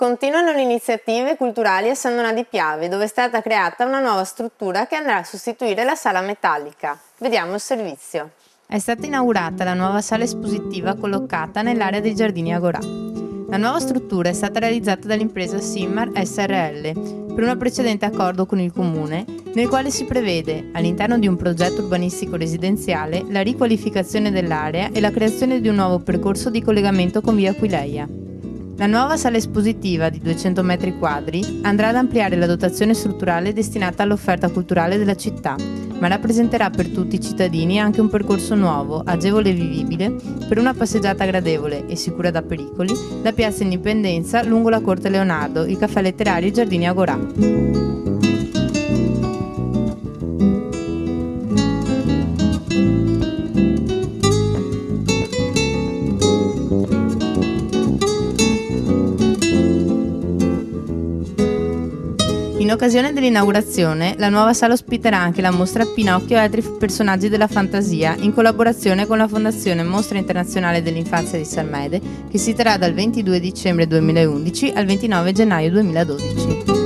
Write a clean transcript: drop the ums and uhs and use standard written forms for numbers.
Continuano le iniziative culturali a San Donà di Piave, dove è stata creata una nuova struttura che andrà a sostituire la sala metallica. Vediamo il servizio. È stata inaugurata la nuova sala espositiva collocata nell'area dei Giardini Agorà. La nuova struttura è stata realizzata dall'impresa Simmar SRL per un precedente accordo con il Comune, nel quale si prevede, all'interno di un progetto urbanistico residenziale, la riqualificazione dell'area e la creazione di un nuovo percorso di collegamento con via Aquileia. La nuova sala espositiva di 200 metri quadri andrà ad ampliare la dotazione strutturale destinata all'offerta culturale della città, ma rappresenterà per tutti i cittadini anche un percorso nuovo, agevole e vivibile, per una passeggiata gradevole e sicura da pericoli, da Piazza Indipendenza lungo la Corte Leonardo, il caffè letterario e i Giardini Agorà. In occasione dell'inaugurazione, la nuova sala ospiterà anche la mostra Pinocchio e altri personaggi della fantasia, in collaborazione con la Fondazione Mostra Internazionale dell'Infanzia di Salmede, che si terrà dal 22 dicembre 2011 al 29 gennaio 2012.